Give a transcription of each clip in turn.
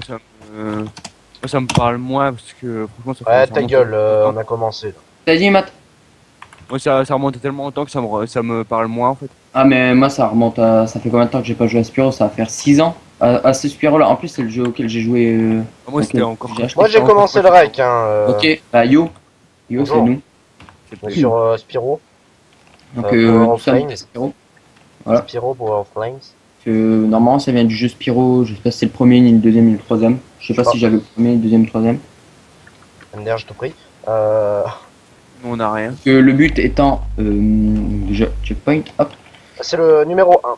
Moi, ça me parle moins parce que franchement, Ouais, ça ta remonte gueule, tellement longtemps. on a commencé. Là. T'as dit, Matt? Moi, ça remonte tellement longtemps que ça me parle moins en fait. Ah, mais moi, ça remonte à. Ça fait combien de temps que j'ai pas joué à Spyro? Ça va faire 6 ans. À ce Spyro-là. En plus, c'est le jeu auquel j'ai joué. Moi, c'était Auquel encore. j'ai acheté. Moi, j'ai encore commencé quand le j'étais rec, hein. Ok, bah, Yo. Yo, c'est Bonjour. nous. c'est On est plus- sur Spyro. Donc, Power nous of sommes Flames. des Spyro. Voilà. Spyro, Power of Flames. Normalement, ça vient du jeu Spyro. Je sais pas si c'est le premier, ni le deuxième, ni le troisième. Je sais pas pas. si j'avais le premier, le deuxième, le troisième. MDR, je te prie. Nous, on n'a rien. Donc, le but étant. Déjà, checkpoint, hop. C'est le numéro 1.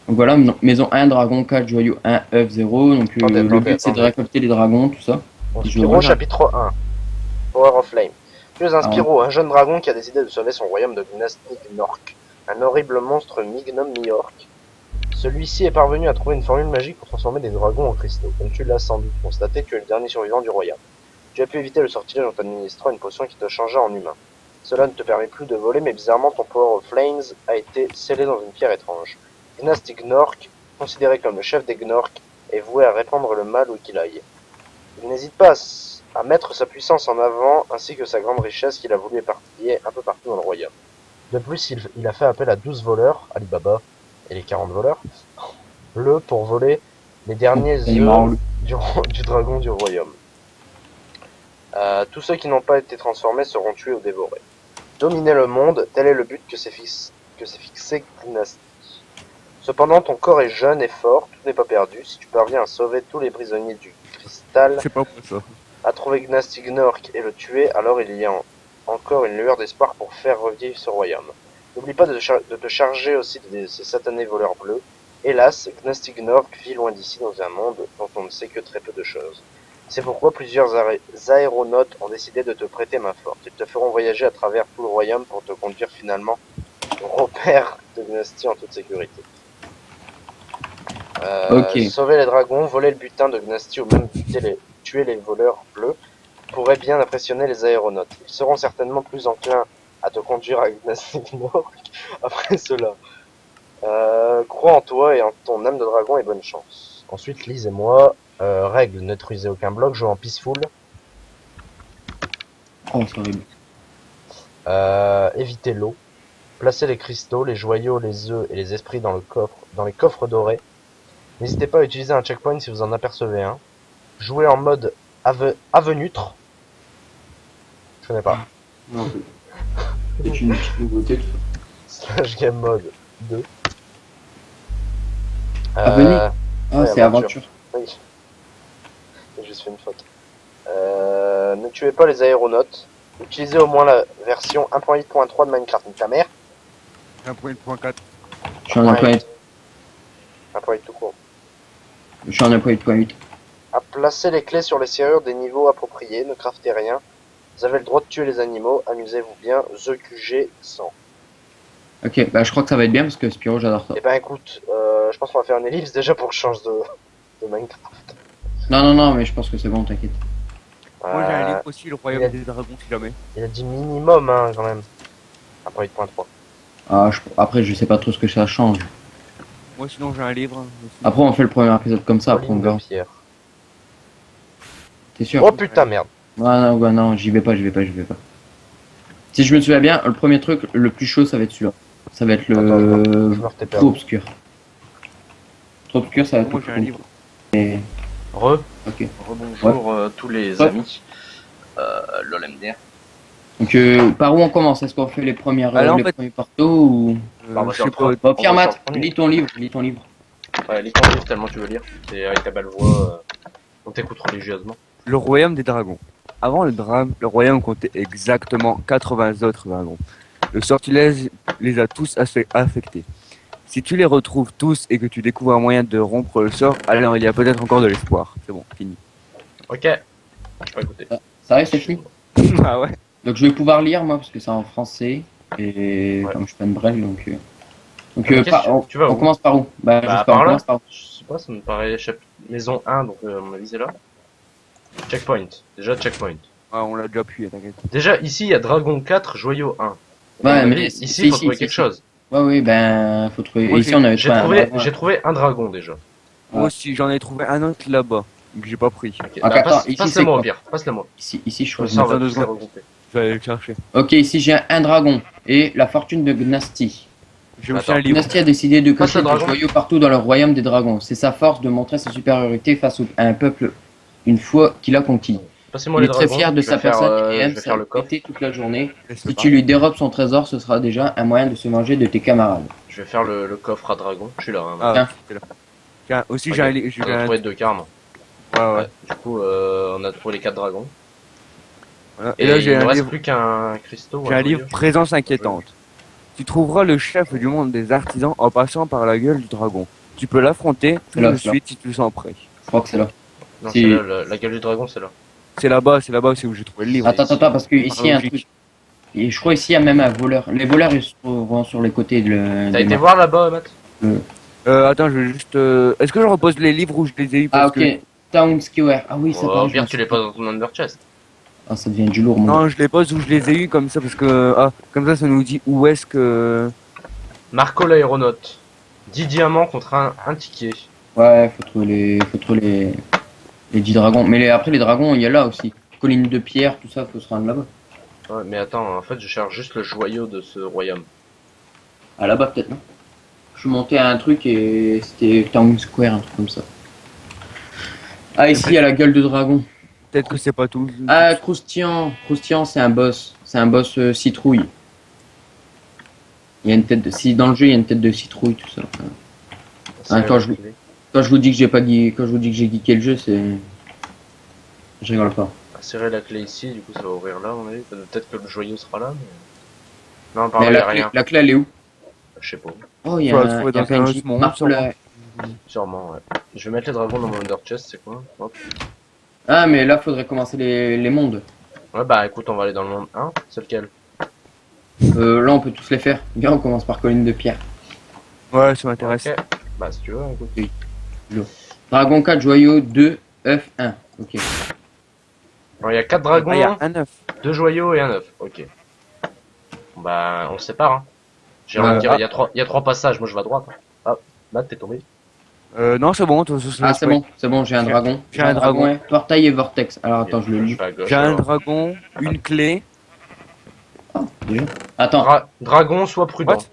Donc voilà, maison 1, dragon 4, joyau 1, œuf 0. Donc Attendez, le but c'est de attendez. récolter les dragons, tout ça. Bon, Et Spyro, voilà. chapitre 1. Power of Flame. Tu es un Ah, Spyro, un jeune dragon qui a décidé de sauver son royaume de Gnastic Gnorc, un horrible monstre mi-gnome mi-orc. Celui-ci est parvenu à trouver une formule magique pour transformer des dragons en cristaux. Comme tu l'as sans doute constaté, tu es le dernier survivant du royaume. Tu as pu éviter le sortilège en t'administrant une potion qui te changea en humain. Cela ne te permet plus de voler, mais bizarrement ton Power of Flames a été scellé dans une pierre étrange. Gnastic Gnorc, considéré comme le chef des Gnorc, est voué à répandre le mal où qu'il aille. Il n'hésite pas à mettre sa puissance en avant, ainsi que sa grande richesse qu'il a voulu éparpiller un peu partout dans le royaume. De plus, il a fait appel à 12 voleurs, Alibaba et les 40 voleurs, bleus pour voler les derniers il est marrant, œufs du dragon du royaume. Tous ceux qui n'ont pas été transformés seront tués ou dévorés. Dominer le monde, tel est le but que s'est fixé Gnastic. Cependant, ton corps est jeune et fort, tout n'est pas perdu. Si tu parviens à sauver tous les prisonniers du cristal, C'est pas moi ça. à trouver Gnastic Gnorc et le tuer, alors il y a encore une lueur d'espoir pour faire revivre ce royaume. N'oublie pas de te charger aussi de ces satanés voleurs bleus. Hélas, Gnastic Gnorc vit loin d'ici dans un monde dont on ne sait que très peu de choses. C'est pourquoi plusieurs aéronautes ont décidé de te prêter main forte. Ils te feront voyager à travers tout le royaume pour te conduire finalement au repère de Gnastic en toute sécurité. Ok. Sauver les dragons, voler le butin de Gnastic ou même tuer les voleurs bleus pourrait bien impressionner les aéronautes. Ils seront certainement plus enclins à te conduire à Gnastic Gnorc après cela. Crois en toi et en ton âme de dragon et bonne chance. Ensuite, lisez-moi. Règle, ne détruisez aucun bloc, jouez en peaceful. Oh, c'est horrible. Évitez l'eau. Placez les cristaux, les joyaux, les œufs et les esprits dans les coffres dorés. N'hésitez pas à utiliser un checkpoint si vous en apercevez un. Jouez en mode avenutre. Je connais pas. Non, c'est une petite nouveauté, tout ça. Slash game mode 2. Avenue. Ah, ouais, c'est aventure. Oui. J'ai juste fait une faute. Ne tuez pas les aéronautes. Utilisez au moins la version 1.8.3 de Minecraft. Donc ta mère. 1.4. Je suis en 1.8. 1.8 tout court. Je suis en 1.8.8. À placer les clés sur les serrures des niveaux appropriés. Ne craftez rien. Vous avez le droit de tuer les animaux. Amusez-vous bien. The QG 100. Ok, bah je crois que ça va être bien parce que Spyro, j'adore ça. Et ben écoute, je pense qu'on va faire une ellipse déjà pour que je change de Minecraft. Non, mais je pense que c'est bon, t'inquiète. Moi j'ai un livre aussi, le royaume il a- des dragons si jamais. Il a dit minimum hein, quand même. 1.8.3. Ah, après, je sais pas trop ce que ça change. Moi sinon j'ai un livre. Aussi. Après, on fait le premier épisode comme ça, après on Colline verra. de pierre. T'es sûr? Oh putain merde. Ah non, bah non, j'y vais pas. Si je me souviens bien, le premier truc, le plus chaud, ça va être celui-là. Ça va être Attends, le je me retais trop perdu. obscur. Trop obscur, ça va être Moi le j'ai un plus livre. compliqué. Re, Ok. rebonjour tous les Ouais. amis. LOLMDR. Donc, par où on commence? Est-ce qu'on fait les premiers premiers partos ou... Bah, Je sais pas. Bon, Pierre On va Matt, sur le premier. lis ton livre, Ouais, lis ton livre tellement tu veux lire. C'est avec ta belle voix. On t'écoute religieusement. Le royaume des dragons. Avant le drame, le royaume comptait exactement 80 autres dragons. Le sortilège les a tous affectés. Si tu les retrouves tous et que tu découvres un moyen de rompre le sort, alors il y a peut-être encore de l'espoir. C'est bon, fini. Ok. Je vais écouter. Ça reste, c'est fini. Ah ouais. Donc je vais pouvoir lire moi parce que c'est en français et Ouais. comme je suis pas une brève donc Qu'est-ce que tu vas on où commence par où? Bah, je sais pas, par on là. commence par où? Je sais pas, ça me paraît maison 1, donc à mon avis c'est là. Checkpoint. Déjà checkpoint. Ah, on l'a déjà appuyé, t'inquiète. Déjà ici il y a Dragon 4, Joyau 1. Ouais, À mon mais avis, c'est ici il faut ici, trouver c'est quelque ici. chose. Ouais, oui, faut trouver. Moi, Et ici on avait J'ai trouvé un trouvé, dragon, j'ai trouvé un dragon déjà. Moi Ouais. aussi, j'en ai trouvé un autre là-bas. que j'ai pas pris. Ok, Ah, bah, attends, ici, c'est passe-le-moi au quoi? pire, passe-le-moi. Ici, je Comme crois. ça, on va Attends deux tous les secondes. regrouper. Je vais aller le chercher. Ok, ici j'ai un dragon et la fortune de Gnasty. J'ai aussi Attends. un livre. Gnasty a décidé de Passe cacher le des dragon. joyaux partout dans le royaume des dragons. C'est sa force de montrer sa supériorité face à un peuple une fois qu'il a conquis. Passez-moi Il les est très dragons. fier de Je vais sa faire, personne et je aime vais faire le coffre. s'arrêter toute la journée. Laisse-le Si tu parler. lui dérobes son trésor, ce sera déjà un moyen de se venger de tes camarades. Je vais faire le coffre à dragon. Je suis là. Hein, Ah, Tiens. c'est là. Tiens, aussi Ok. j'ai un livre. J'ai On a un... trouvé deux carmes. Ouais, ouais. Ouais. Du coup, on a trouvé les 4 dragons. Voilà. Et, Et là, j'ai il ne un reste livre. plus qu'un cristaux. J'ai un livre Présence inquiétante. Tu trouveras le chef du monde des artisans en passant par la gueule du dragon. Tu peux l'affronter tout Là, de c'est là. suite si tu le sens prêt. Je crois que c'est là. Non, Si- c'est là, la gueule du dragon, c'est là. C'est là-bas, c'est où j'ai trouvé le livre. Attends, parce que ici il y a un Logique. truc. Et je crois ici il y a même un voleur. Les voleurs ils se trouvent sur les côtés de T'as été voir là-bas, Matt? Attends, je vais juste. Est-ce que je repose les livres où je les ai eu Ah parce ok. Town Square. Ah oui, ça Au paraît. pire, tu les poses dans ton under chest. Ah ça devient du lourd. que. Mon gars. Non, je les pose où je les ai eu comme ça parce que. Ah, comme ça nous dit où est-ce que. Marco l'aéronaute. 10 diamants contre un ticket. Ouais, faut trouver les 10 dragons. Mais après les dragons, il y a là aussi. Colline de pierre, tout ça, faut se rendre là-bas. Ouais, mais attends, en fait, je cherche juste le joyau de ce royaume. Ah là-bas peut-être non. Je suis monté à un truc et c'était Town Square, un truc comme ça. Ah ici il y a la gueule de dragon. Peut-être que c'est pas tout. Ah croustillant, croustillant c'est un boss. C'est un boss citrouille. Il y a une tête de... Si dans le jeu il y a une tête de citrouille, tout ça. Ah, quand je vous dis que j'ai pas quand je vous dis que j'ai geeké le jeu, c'est. Je rigole pas. Serrer la clé ici, du coup, ça va ouvrir là, on a vu. Peut-être que le joyau sera là, mais. Non, par Mais là, y a la clé, rien. la clé elle est où? Je sais pas. Oh, il y Faut a la trouver il y a dans un PNJ. autre monde, Marque sûrement. la- Sûrement, ouais. Je vais mettre les dragons dans mon under chest, c'est quoi? Hop. Ah, mais là faudrait commencer les mondes. Ouais, bah écoute, on va aller dans le monde 1. C'est lequel? Là on peut tous les faire. Bien, on commence par colline de pierre. Ouais, ça m'intéresse. Ok. Bah, si tu veux, écoute. Dragon 4, joyau 2, œuf 1. Ok. Alors, il y a 4 Ah, dragons, il y a un œuf. 2 joyaux et un œuf. Ok. Bon, bah, on se sépare, hein. J'ai Ouais. envie de dire, il y a 3 passages, moi je vais à droite. Ah, Matt, t'es tombé. Non, c'est bon. Ah, c'est bon, j'ai un dragon. J'ai un dragon. Ouais. Portail et vortex. Alors attends, je le lis. vais à gauche, J'ai un alors. dragon, une clé. Déjà. Attends, Dragon, sois prudent. What?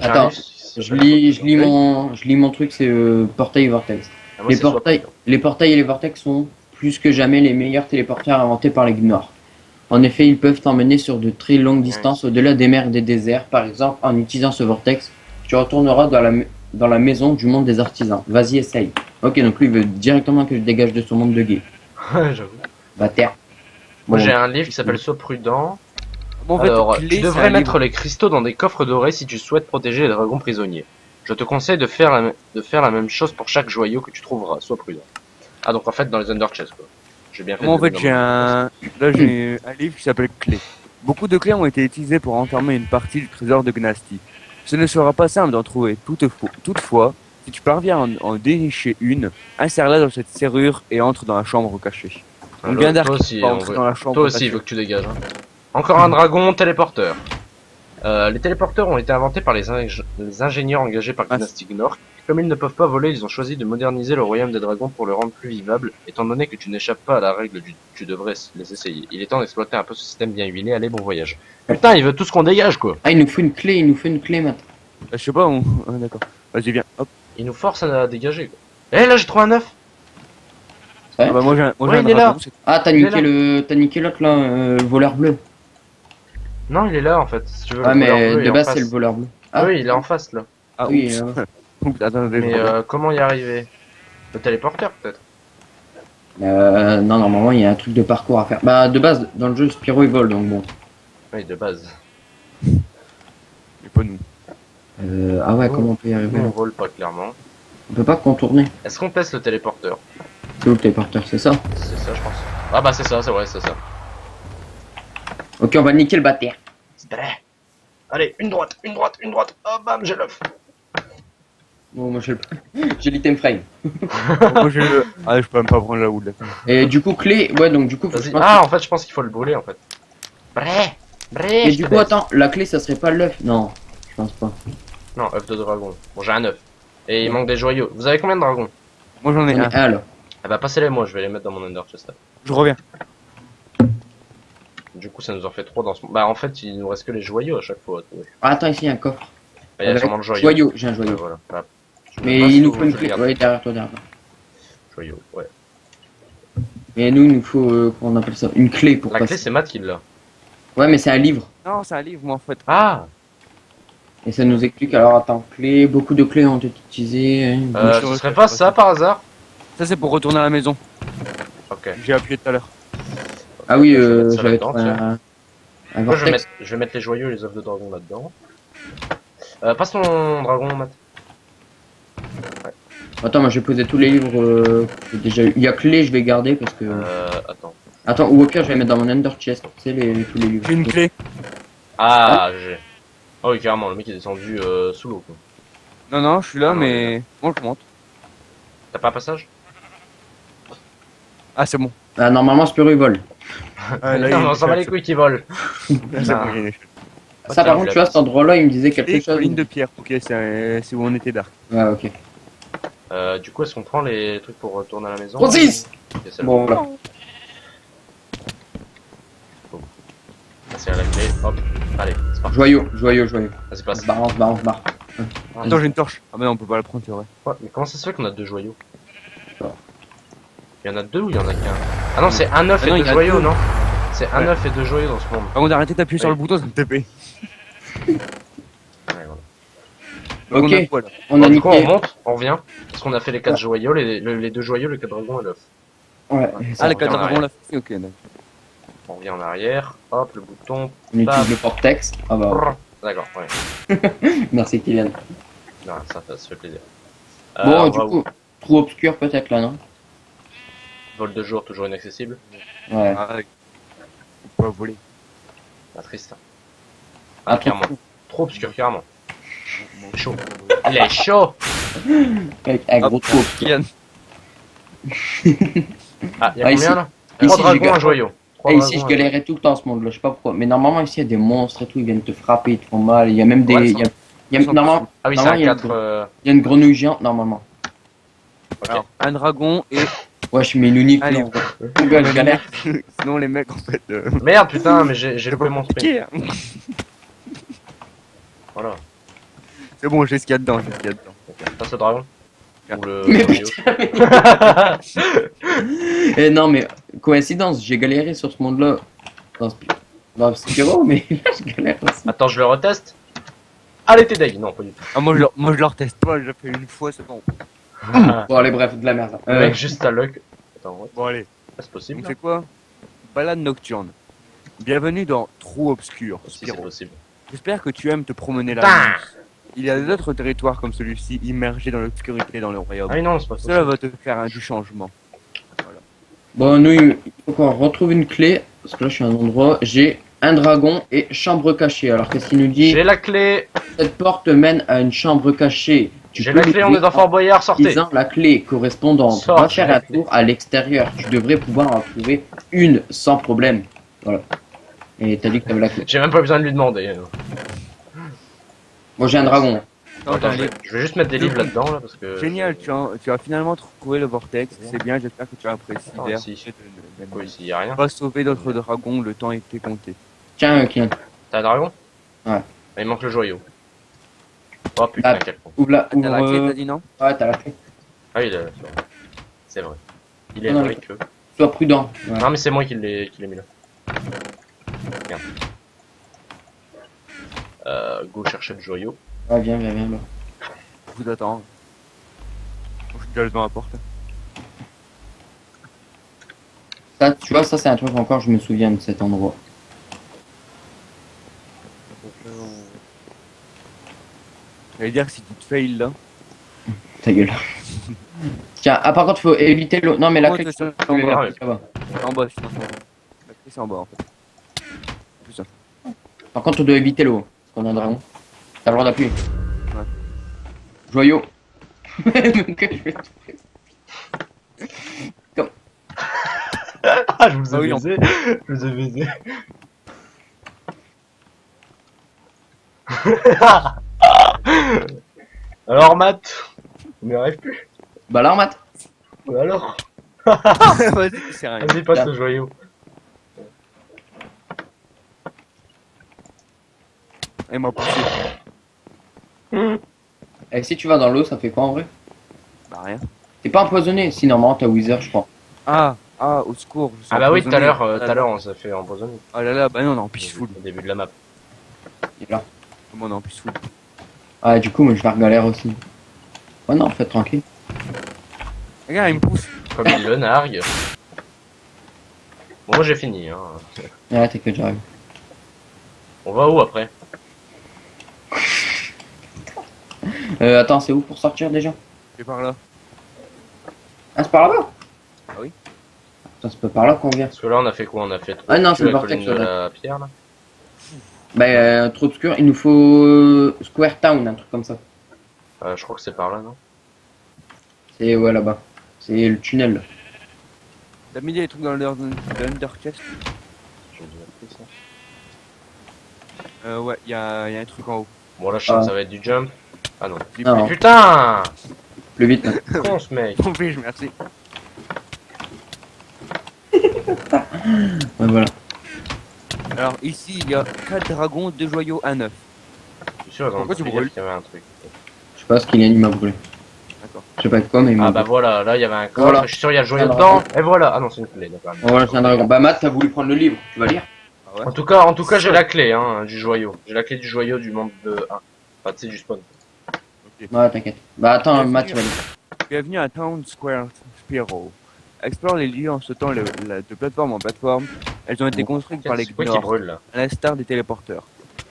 attends. Je lis mon truc, c'est portail et vortex. Ah, moi, Les c'est sois portails, prudent. les portails et les vortex sont plus que jamais les meilleurs téléporteurs inventés par les Gnors. En effet, ils peuvent t'emmener sur de très longues distances au-delà des mers et des déserts. Par exemple, en utilisant ce vortex, tu retourneras dans la maison du monde des artisans. Vas-y, essaye. Ok, donc lui, il veut directement que je dégage de son monde de gay. Ouais, j'avoue. Bah, terre. Moi, Bon. j'ai un livre qui s'appelle Sois prudent. Bon, en fait, Alors, clé, tu c'est devrais un mettre livre. les cristaux dans des coffres dorés si tu souhaites protéger les dragons prisonniers. Je te conseille de faire la même chose pour chaque joyau que tu trouveras. Sois prudent. Ah, donc en fait, dans les under chests, quoi. J'ai bien fait. Moi, en de le fait, mettre j'ai dans mon- Là, j'ai un livre qui s'appelle Clé. Beaucoup de clés ont été utilisées pour enfermer une partie du trésor de Gnasty. Ce ne sera pas simple d'en trouver. Toutefois, si tu parviens à en dénicher une, insère-la dans cette serrure et entre dans la chambre cachée. On Alors, vient toi d'arriver aussi, pour on entrer veut- dans la chambre Toi aussi, cachée. il veut que tu dégages. Hein. Encore un dragon téléporteur. Les téléporteurs ont été inventés par les ingénieurs engagés par Ah, Gnasty Gnorc. Comme ils ne peuvent pas voler, ils ont choisi de moderniser le royaume des dragons pour le rendre plus vivable. Étant donné que tu n'échappes pas à la règle tu devrais les essayer. Il est temps d'exploiter un peu ce système bien huilé. Allez, bon voyage. Putain, il veut tout ce qu'on dégage, quoi. Ah, il nous faut une clé, Matt. Je sais pas, ah, d'accord. Vas-y, viens. Hop. Il nous force à dégager, quoi. Eh, là, j'ai trouvé un œuf. Ouais. Ah bah, moi, j'ai Ouais, un il est dragon. là. c'est- Ah, t'as Il est niqué l'autre là, le voleur bleu. Non, il est là, en fait. Si tu veux, Ah, le voleur mais bleu est de en base, face. c'est le voleur bleu. Ah oui, il est en face, là. Ah, Oui, oups. Oups, attendez, Mais je reviens. comment y arriver? Le téléporteur, peut-être. Non, normalement, il y a un truc de parcours à faire. Bah, de base, dans le jeu, Spyro il vole, donc bon. Oui, de base. Mais pas nous. Ah ouais, comment on peut y arriver Nous, on là vole pas, clairement. On peut pas contourner. Est-ce qu'on teste le téléporteur? C'est où le téléporteur, c'est ça? C'est ça, je pense. Ah bah, c'est ça, c'est vrai, c'est ça. Ok, on va niquer le bâtard. C'est vrai. Allez, une droite, une droite, une droite. Oh, bam, j'ai l'œuf. Bon, moi j'ai l'item frame. Moi, j'ai le. Ah, je peux même pas prendre la houle. Et du coup, clé, ouais, donc du coup, faut que Vas-y. je pense Ah, en fait, je pense qu'il faut le brûler, en fait. Bré, bré. Et je du te coup, baise. attends, la clé, ça serait pas l'œuf? Non, je pense pas. Non, œuf de dragon. Bon, j'ai un œuf. Et il manque des joyaux. Vous avez combien de dragons? Moi, j'en ai On un. est un là. Ah bah passez-les moi, je vais les mettre dans mon Ender Chest. Je reviens. Du coup ça nous en fait 3 dans ce... Bah en fait il nous reste que les joyaux à chaque fois à trouver. Ah, attends, ici, il y a un coffre. Ah, il y a sûrement le joyau. Joyau, j'ai un Ouais, joyau. voilà. Hop. Je me Mais passe il nous ou faut une je clé. garde Ouais, derrière toi, derrière toi. Joyau, ouais. Et nous, il nous faut, comment on appelle ça? Une clé pour La clé passer. c'est Matt qui l'a. Ouais, mais c'est un livre. Non, c'est un livre, moi, en fait. Ah Et ça nous explique, alors attends, clé, beaucoup de clés ont été utilisées. Hein. Ce serait pas ça par hasard? Ça, c'est pour retourner à la maison. Ok. J'ai appuyé tout à l'heure. Ah oui, Je vais mettre ça j'avais là-dedans, trouvé tiens. un Moi, je vortex. vais mettre les joyaux et les œufs de dragon là-dedans. Passe ton dragon, Matt. Attends, moi je vais poser tous les livres que j'ai déjà eu. Il y a clé, je vais garder parce que. Attends. Attends, ou au pire, je vais mettre dans mon Ender Chest, tu sais, tous les livres. J'ai une clé. Ah, j'ai... Oh oui, carrément, le mec est descendu sous l'eau, quoi. Non, non, je suis là, Ah non, mais. Bon, je monte. T'as pas un passage? Ah, c'est bon. Ah, normalement, Spiro il vole. Ah, là, non, il mais on s'en bat les couilles qui volent. Là, c'est Ah. bon, il y a une échelle. Ça, par contre, tu vois, cet endroit-là, il me disait quelque Et chose. colline de pierre. Ok, c'est où on était dark. Ouais, ok. Du coup, est-ce qu'on prend les trucs pour retourner à la maison? 36. Ok, c'est le Bon, bon. voilà. C'est à la clé, hop. Allez, c'est parti. Joyau, joyau, joyau. Vas-y, On passe. se barre, on se barre, on se barre. Attends, j'ai une torche. Ah, mais non, on peut pas la prendre, c'est vrai. Ouais, mais comment ça se fait qu'on a 2 joyaux? Ah. Il y en a 2 ou il y en a qu'un? Ah non, c'est un œuf Ah et non, 2 il y en a joyaux, deux. non? C'est un Ouais. œuf et 2 joyaux dans ce monde. Par contre, arrêtez d'appuyer sur Oui. le bouton, ça me TP. Ouais, voilà. Donc, Ok. on a quoi là? On a Bon, du coup, on niqué. monte, on revient. Parce qu'on a fait les 4 joyaux, les 2 joyaux, le 4 dragons et l'œuf. Ouais, Ah, les revient 4 en dragons là. Ok, d'accord. On revient en arrière, hop, le bouton. on utilise le vortex. Ah bah, Brrr. D'accord, ouais. merci Kylian. Non, ça fait plaisir. Bon, on du va coup, où? trou obscur peut-être là, non? Vol de jour, toujours inaccessible. Ouais. Ah, on peut pas voler. Ah, triste. Ah, Ah, trop carrément. Trop obscur, carrément. Chaud. Il est chaud! Avec un gros Hop, trou obscur. Kylian. Ah, y'a Ah, combien ici. là? Ici, 3 j'ai dragons, ga- un joyau. Trois Et ici, dragons, je un galérais tout le temps ce monde-là, je sais pas pourquoi. Mais normalement, ici, il y a des monstres et tout, ils viennent te frapper, ils te font mal. Il y a même des. Ouais, il y a, ça. normalement, Ah oui, c'est normalement, un il y a une 4. il y a une grenouille géante, normalement. Ok. Alors, un dragon et. Ouais, je mets une unique. Allez. Là, mon gars, je galère. Sinon, les mecs, en fait. Merde, putain, mais j'ai C'est loupé pas mon sprint. compliqué, hein. Voilà. C'est bon, j'ai ce qu'il y a dedans, j'ai ce qu'il y a dedans. Ok. Passe le dragon. Ah. Ou le Mais joyau. putain, mais... non, mais coïncidence, j'ai galéré sur ce monde-là. Dans Spyro, mais là, je galère aussi. Attends, je le reteste. Allez, t'es deg. Non, pas du tout. Ah, moi, je le reteste pas, je l'ai fait une fois, c'est bon. Bon, allez, bref, de la merde. Le mec, juste à luck. Attends, ouais. Bon, allez. C'est possible. Donc, là c'est quoi? Balade nocturne. Bienvenue dans Trou Obscur, Si, c'est Spyro. possible. J'espère que tu aimes te promener là. Putain. Il y a d'autres territoires comme celui-ci, immergés dans l'obscurité dans le royaume. Ah oui, non, c'est pas Cela possible. va te faire du changement. Bon, nous, il faut qu'on retrouve une clé. Parce que là, je suis à un endroit. J'ai un dragon et chambre cachée. Alors, qu'est-ce qu'il nous dit? J'ai la clé. Cette porte mène à une chambre cachée. Tu J'ai peux la clé, on l'ouvrir est dans Fort Boyard, en sortez. utilisant la clé correspondante. Sors, Va faire j'ai la un clé. tour à l'extérieur. Tu devrais pouvoir en trouver une sans problème. Voilà. Et t'as dit que t'avais la clé. J'ai même pas besoin de lui demander. Bon, j'ai un dragon. Non, Attends, t'as un livre. je vais juste mettre des livres là-dedans là parce que. Génial, tu as finalement trouvé le vortex. C'est bien, j'espère que tu as apprécié. Ah, D'ailleurs, si. peut-être, Quoi ici, y'a rien. on va sauver d'autres dragons, le temps était compté. Tiens, Kylian. T'as un dragon? Ouais. Ah, il manque le joyau. Oh putain, Ah. quel con. Ouvre la. T'as la clé, Ouvre. t'as dit non? Ouais, t'as la clé. Ah oui, c'est vrai. Il est Non, vrai que. Sois prudent. Ouais. Non, mais c'est moi qui l'ai mis là. Regarde. Go chercher le joyau. Ouais, viens, viens, viens. Là. Je vous attends. Je suis déjà devant la porte. Ça, tu vois, ça, c'est un truc encore, je me souviens de cet endroit. J'allais dire que si tu te fails là. Ta gueule. Tiens, ah, par contre, faut éviter l'eau. Non, mais la Oh, clé, c'est tu en peux bas, faire, ça va. c'est en bas, sinon c'est en bas. La clé c'est en bas en fait. Plus ça. Par contre, on doit éviter l'eau. Parce qu'on a un dragon. T'as le droit d'appuyer. Ouais. Joyau. Ah, je vous Ah oui, baisé. Je vous ai baisé. Alors, Matt, on n'y arrive plus. Bah là, Matt. Alors Vas-y, c'est rien. Vas-y, passe le joyau. Elle m'a poussé. Et si tu vas dans l'eau, ça fait quoi en vrai? Bah rien. T'es pas empoisonné? Si, normalement, t'as Wither, je crois. Ah, au secours. je suis Ah bah oui, tout à empoisonné. l'heure, on s'est fait empoisonner. Ah là là, bah non, on est en peaceful. Au début de la map. Il est là. Comment on est en peaceful? Ah, du coup, moi, je vais galère aussi. Ouais, non, en fait, tranquille. Regarde, il me pousse. Comme il le nargue. Bon, moi j'ai fini. Hein. Ouais, t'inquiète, j'arrive. On va où après? Attends, c'est où pour sortir déjà? C'est par là. Ah, c'est par là-bas? Ah oui. Attends, c'est pas par là qu'on vient. Parce que là on a fait quoi? On a fait Ah non, tuer c'est le la vortex, colline de ouais. la pierre là. Bah, trop obscur, il nous faut Square Town, un truc comme ça. Je crois que c'est par là, non? C'est, ouais, là-bas. C'est le tunnel, là. T'as mis des trucs dans l'Under Chest? J'ai déjà pris ça. Ouais, y a un truc en haut. Bon là je sens que Ah. ça va être du jump. Ah non. Non, non, Putain! plus vite, là. Con ce mec. Bon, fiche, merci. Ouais, voilà. Alors ici, il y a 4 dragons, 2 joyaux, un œuf. Je suis sûr Pourquoi tu qu'il y brûles avait un truc. Je sais pas ce qu'il y a, il m'a brûlé. D'accord. Je sais pas de quoi, mais il m'a Ah bah brûlé. voilà, là il y avait un coffre, Voilà. je suis sûr il y a le joyau Un dedans. dragon. Et voilà. Ah non c'est une clé, d'accord. Voilà, c'est un dragon. Bah, Matt, t'as voulu prendre le livre. Tu vas lire? Ah ouais. En tout cas j'ai la clé hein, du joyau. J'ai la clé du joyau du monde de 1. Enfin tu sais du spawn. Ouais, t'inquiète. Bah, attends, Bienvenue. Matt, tu vas lire. Bienvenue à Town Square Spiro. Explore les lieux en sautant de plateforme en plateforme. Elles ont été construites par les C'est quoi qui Gnors, brûle là? à l'instar des téléporteurs.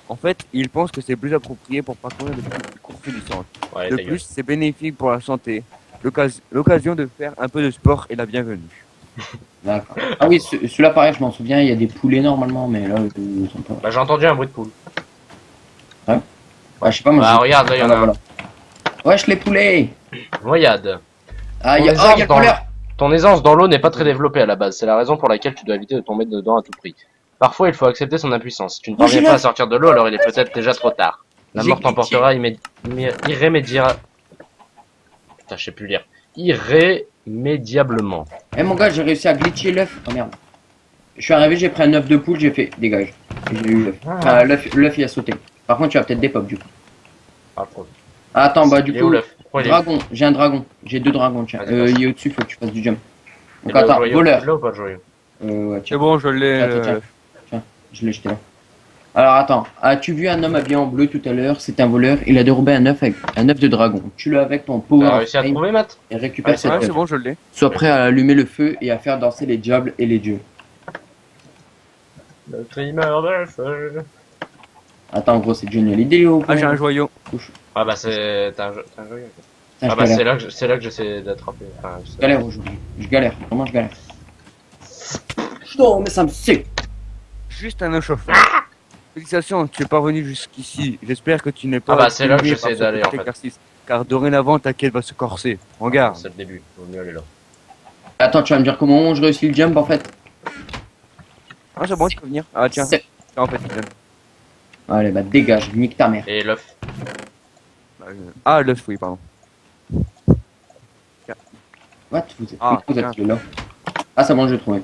En fait, ils pensent que c'est plus approprié pour parcourir des plus courtes distances. Ouais, De ta gueule. plus, c'est bénéfique pour la santé. L'occasion de faire un peu de sport est la bienvenue. D'accord. Ah oui, celui-là, pareil, je m'en souviens, il y a des poulets normalement, mais là, ils sont pas. Bah j'ai entendu un bruit de poule. Ah, je sais pas, moi. Bah regarde là il y en a un. Wesh, les poulets! Noyade. Ah, il y a, Ton oh, il y a aisance dans- couleur! Ton aisance dans l'eau n'est pas très développée à la base, c'est la raison pour laquelle tu dois éviter de tomber dedans à tout prix. Parfois, il faut accepter son impuissance. Si tu ne parviens j'ai pas la- à sortir de l'eau, alors il est peut-être déjà trop tard. La J'ai mort glitché. t'emportera irrémédiablement. Putain, je sais plus lire. Irrémédiablement. Eh mon gars, j'ai réussi à glitcher l'œuf. Oh merde. Je suis arrivé, j'ai pris un œuf de poule, j'ai fait dégage. Et j'ai eu l'œuf. Enfin, l'œuf il a sauté. Par contre, tu as peut-être des pop du coup. Ah, trop. Ah, attends, bah du Il est où coup, l'œuf? Pourquoi il est où? dragon, j'ai un dragon. J'ai 2 dragons, tiens. Vas-y, passe. Il est au-dessus, faut que tu fasses du jump. Il Donc est là, attends, le joyau. voleur. Il est là ou pas le joyau? Ouais, C'est tiens, bon, je l'ai. Tiens, tiens. Je l'ai jeté là. Alors attends, as-tu vu un homme habillé en bleu tout à l'heure? C'est un voleur, il a dérobé un œuf avec un œuf de dragon. Tue-le avec ton power T'as of réussi à flame trouver, Matt? et récupère Ouais, cet Ouais, œuf. c'est bon, je l'ai. Sois prêt à allumer le feu et à faire danser les diables et les dieux. Le trimeur de feu. Attends, gros, c'est Johnny Hallyday, il est au Ah, j'ai point. un joyau. Ah bah c'est... T'as un joyau. Putain, Ah je bah galère. c'est là que j'essaie d'attraper. Enfin, Je galère aujourd'hui. Je galère. Vraiment, je galère. Non, mais ça me sait. Juste un échauffement. Félicitations, tu es parvenu jusqu'ici. J'espère que tu n'es pas. Ah bah, c'est là que abîmé j'essaie par ce d'aller, petit en fait. exercice, car dorénavant, ta quête va se corser. Prends garde. C'est le début, vaut mieux aller là. Attends, tu vas me dire comment je réussis le jump en fait. Ah, c'est bon, tu peux venir. Ah, tiens. C'est- En fait, il vient. Allez, bah dégage, nique ta mère. Et l'œuf. Ah, l'œuf, oui, pardon. What? Vous êtes, Ah, vous êtes tiens. là. Ah, c'est bon, je l'ai trouvé.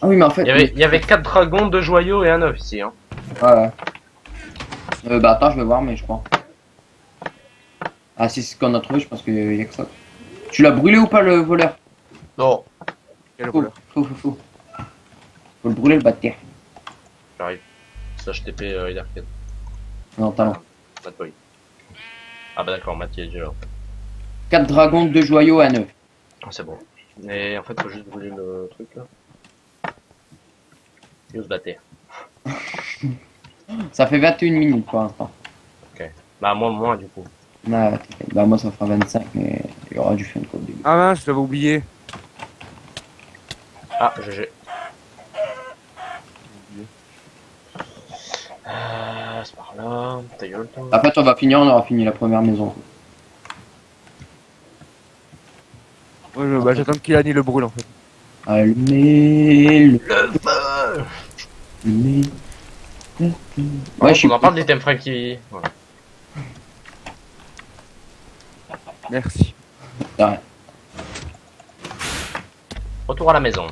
Ah oui, mais en fait. Il y avait 4 dragons, 2 joyaux et un œuf ici. Hein. Ouais, ouais. Bah attends, je vais voir, mais je crois. Ah, si c'est ce qu'on a trouvé, je pense qu'il y a que ça. Tu l'as brûlé ou pas le voleur? Non. Quelle Faut, couleur? faut. Faut le brûler le bas de terre. J'arrive. Ça, je TP Idarken. Non, talent. Matt Boy. Ah bah d'accord, Matt il est déjà là. 4 dragons, 2 joyaux, un œuf. Ah, c'est bon. Et en fait, faut juste brûler le truc là. Et on se battait. Ça fait 21 minutes pour l'instant. Bah moins du coup. Ah, t'inquiète. Bah moi ça fera 25, mais il y aura du fun quoi au début. Ah mince, je l'avais oublié. Ah, GG. C'est par là. Ta gueule toi. Après on va finir, on aura fini la première maison. Ouais, bah, j'attends qu'il a dit le brûle en fait. Allumez le Le feu. allumez. Ouais, je suis on en parle des thèmes Frankie. Voilà. Merci. Ouais. Retour à la maison.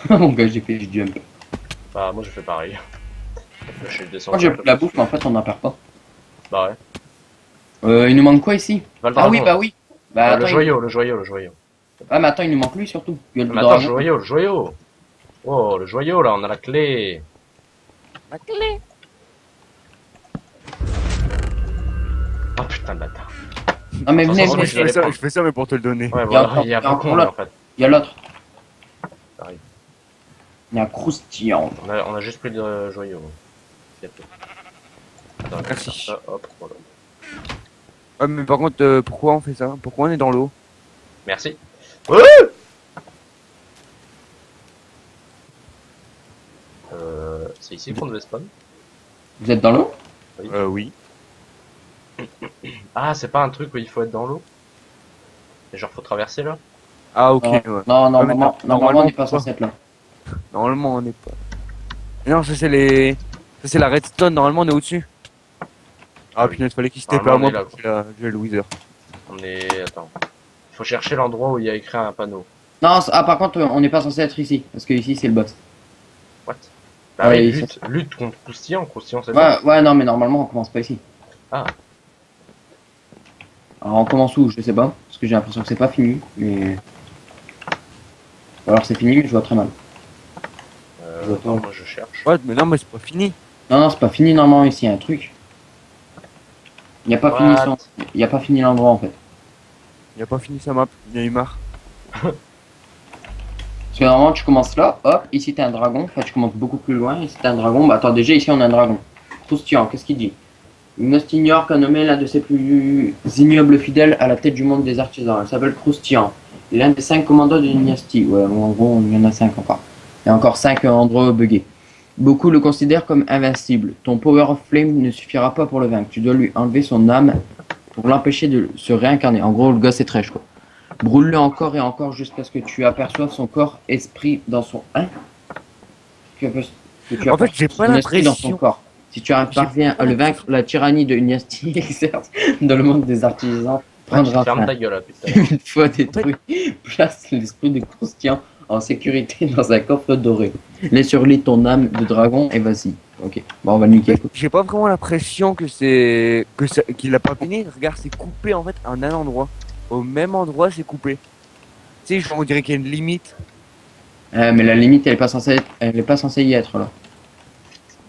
Mon gars, j'ai fait du jump. Bah, moi, je fais pareil. Je suis Moi, j'ai pris la bouffe, mais en fait, on n'en perd pas. Bah ouais. Il nous manque quoi ici? Bah, le Ah oui, dragon. bah oui. Bah, Le attends, joyau, le joyau, le joyau. Ah, mais attends, il nous manque lui surtout. Il y a le Mais attends, le dragon. joyau, le joyau. Oh, le joyau, là, on a la clé. La clé. Oh putain de bâtard. Ah, mais venez, Attention, venez. je vais les prendre. Je fais ça, mais pour te le donner. Ouais, Il y a voilà, encore- il y a il y a pas encore con, là. en fait. Il y a l'autre. Ça arrive. Il y a un croustillant. On a juste pris le joyau. C'est tout. Attends, je vais Merci. faire ça, hop, voilà. Ouais, mais par contre, pourquoi on fait ça? Pourquoi on est dans l'eau? Merci. C'est ici qu'on devait spawn. Vous êtes dans l'eau? Oui. Ah, c'est pas un truc où il faut être dans l'eau? Et genre, faut traverser là? Ah, ok, Non. ouais. Non, Ouais, mais normalement, on n'est pas pourquoi censé être là. Normalement, on n'est pas. Non, ça c'est les. Ça c'est la redstone, normalement on est au-dessus. Ah, Oui. putain, il fallait qu'il s'était pas à Normalement, moi on est parce que j'ai le loser. On est. Attends. Il faut chercher l'endroit où il y a écrit un panneau. Non, par contre, on n'est pas censé être ici. Parce que ici, c'est le boss. What? Bah Ouais, oui, il lutte contre Croustillant. Croustillant, c'est Ouais, ouais, non, mais normalement, on commence pas ici. Ah. Alors, on commence où? Je sais pas. Parce que j'ai l'impression que c'est pas fini. Mais. Ou alors, c'est fini, mais je vois très mal. Attends, moi je cherche. Ouais, mais non, mais c'est pas fini. Non, non, c'est pas fini normalement ici, il y a un truc. Il n'y a pas What? fini il y a pas fini l'endroit en fait. Il a pas fini sa map, il a eu marre. Parce que normalement tu commences là, hop, ici t'as un dragon, enfin tu commences beaucoup plus loin, ici t'as un dragon, bah attends déjà ici on a un dragon. Croustillant, qu'est-ce qu'il dit? Ignost ignore qu'a nommé l'un de ses plus ignobles fidèles à la tête du monde des artisans. Il s'appelle Croustillant. Il est l'un des 5 commandants de dynastie. Ouais, bon, en gros il y en a 5 encore. Il y a encore 5 endroits buggés. Beaucoup le considèrent comme invincible. Ton Power of Flame ne suffira pas pour le vaincre. Tu dois lui enlever son âme pour l'empêcher de se réincarner. En gros, le gars c'est trash quoi. Brûle-le encore et encore jusqu'à ce que tu aperçoives son corps esprit dans son... Hein que tu En fait, j'ai aperçoives pas son esprit dans son l'impression. corps. Si tu parviens à le vaincre, la tyrannie de Dynastie exerce dans le monde des artisans prendra Ferme fin. ta gueule là, putain. Une fois détruit, place l'esprit de Croustillant en sécurité dans un coffre doré. Laisse sur lui ton âme de dragon et vas-y. Ok, bon on va le niquer. J'ai pas vraiment l'impression que c'est. Qu'il a pas fini. Regarde, c'est coupé en fait en un endroit. Au même endroit, c'est coupé. Tu sais, on dirait qu'il y a une limite. Mais la limite elle est pas censée y être là.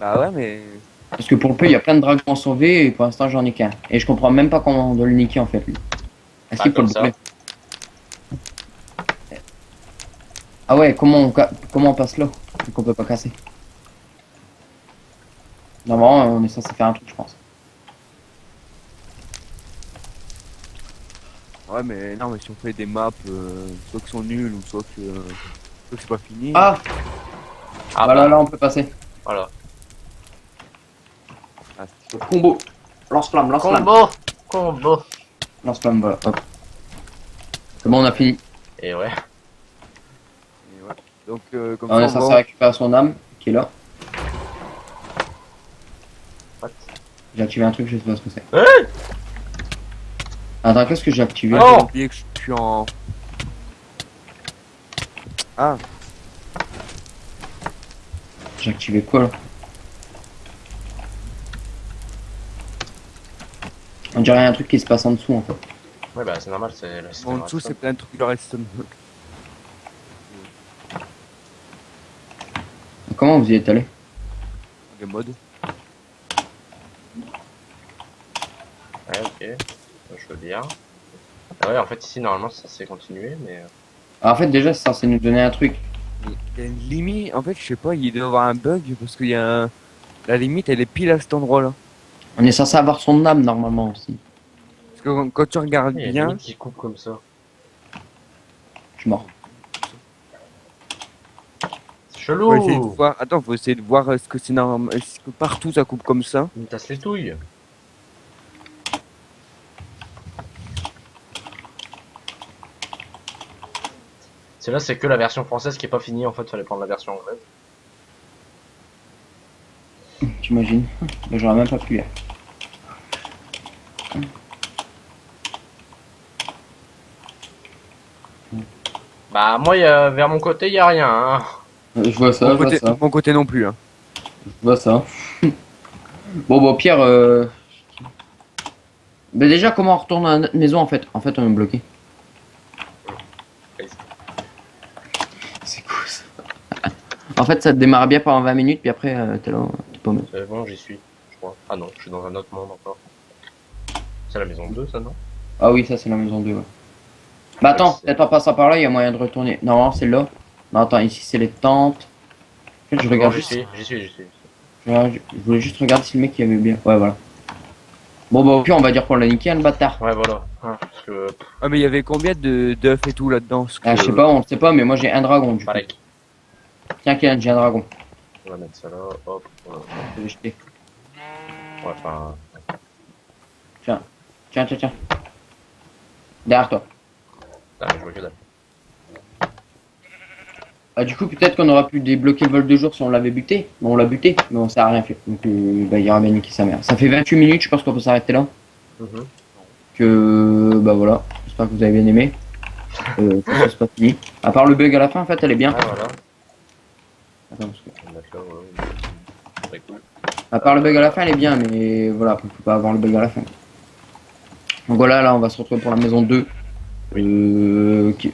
Bah ouais, mais. Parce que pour le peu il y a plein de dragons sauvés et pour l'instant j'en ai qu'un. Et je comprends même pas comment on doit le niquer en fait lui. Est-ce Bah, qu'il faut comme le ça. brûler? Ah ouais, comment on passe là? Donc on peut pas casser. Normalement on est censé faire un truc je pense. Ouais, mais non, mais si on fait des maps, soit qui sont nulles ou soit que c'est pas fini. Ah Ah voilà bah, là on peut passer. voilà. Ah, Combo. Lance-flamme, lance-flamme. Combo. Lance-flamme, voilà, hop. C'est bon, on a fini. Et ouais. et ouais. Donc, comme On est ça, censé récupérer son âme, qui est là. What? J'ai activé un truc, je sais pas ce que c'est. Hein? Attends, qu'est-ce que j'ai activé? Oh J'ai oublié que je suis en. Ah, J'ai activé quoi là? On dirait un truc qui se passe en dessous en fait. Ouais, bah c'est normal, c'est le système en dessous, c'est redstone. plein de trucs de redstone. Comment vous y êtes allé? Game mode. Ouais, ok. Je veux bien. Ah ouais, en fait, ici, normalement, ça s'est continué, mais. Ah, en fait, déjà, c'est censé nous donner un truc. Il y a une limite, en fait, je sais pas, il doit y avoir un bug parce qu'il y a un. La limite, elle est pile à cet endroit-là. On est censé avoir son âme normalement aussi. Parce que quand tu regardes Il y a bien, limite qui coupe comme ça. Je suis mort. C'est faut essayer de chelou! voir. Attends, faut essayer de voir est-ce que c'est normal, est-ce que partout ça coupe comme ça. Il me tasse les touilles. C'est là, c'est que la version française qui est pas finie, en fait, fallait prendre la version anglaise. T'imagines? Mais j'aurais même pas pu. Bah, moi, vers mon côté, y a rien. Hein. Je vois ça, Mon je vois côté, ça, mon côté non plus. Hein. je vois ça. Bon, bon, Pierre, bah déjà, comment on retourne à notre maison en fait? En fait, on est bloqué. C'est cool ça. En fait, ça te démarre bien pendant 20 minutes, puis après, t'es là, t'es pas mal. C'est bon, j'y suis, je crois. Ah non, je suis dans un autre monde encore. C'est la maison 2, ça, non? Ah oui, ça, c'est la maison 2, ouais. Bah attends, c'est- peut-être en passant par là, il y a moyen de retourner. Non, c'est là. Non, attends, ici, c'est les tentes. En fait, je Bon, regarde j'y juste. suis, j'y suis, j'y suis. Je voulais juste regarder si le mec il avait bien. Ouais, voilà. Bon, bah, au pire, on va dire qu'on l'a niqué, hein, le bâtard. Ouais, voilà. Hein, parce que, Ah, mais il y avait combien de d'œufs et tout là-dedans? Parce Ah, je sais que- pas, on le sait pas, mais moi j'ai un dragon du coup. pareil. Tiens, Kélan, j'ai un dragon. On va mettre ça là, hop. Je vais jeter. Ouais, enfin. Tiens, tiens. Derrière toi. Ah, mais je vois que dalle. Ah, du coup, peut-être qu'on aurait pu débloquer le vol de jour si on l'avait buté. Bon, on l'a buté, mais on s'est rien fait. Donc, bah, il ira bien niquer sa mère. Ça fait 28 minutes, je pense qu'on peut s'arrêter là. Mhm. Que, bah voilà. J'espère que vous avez bien aimé. Ça, c'est pas fini. À part le bug à la fin, en fait, elle est bien. Ah, voilà. Attends, parce que- D'accord, ouais. Très cool. À part le bug à la fin, elle est bien, mais voilà, après, faut pas avoir le bug à la fin. Donc voilà, là, on va se retrouver pour la maison 2.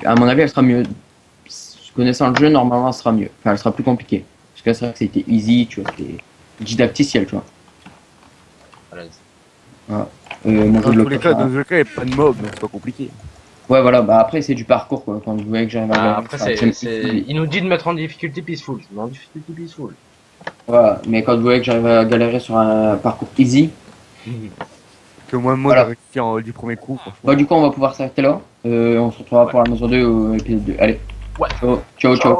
À mon avis, elle sera mieux. Connaissant le jeu, normalement, elle sera mieux. Enfin, elle sera plus compliquée. Parce que là, c'est vrai que c'était easy, tu vois, c'était didacticiel, tu vois. Voilà. Mon jeu Dans de tous les cas, dans tous les cas, il n'y a pas de mob, donc c'est pas compliqué. Ouais, voilà, bah après, c'est du parcours, quoi. Quand vous voyez que j'arrive à Ah, gagner, après, ça va, il nous dit de mettre en difficulté peaceful. Je mets en difficulté peaceful. voilà, mais quand vous voyez que j'arrive à galérer sur un parcours easy, Que moi, Voilà. j'ai réussi du premier coup. Franchement. bah du coup, on va pouvoir s'arrêter là. On se retrouvera pour la maison 2 au épisode 2. Allez, Ouais. ciao, ciao.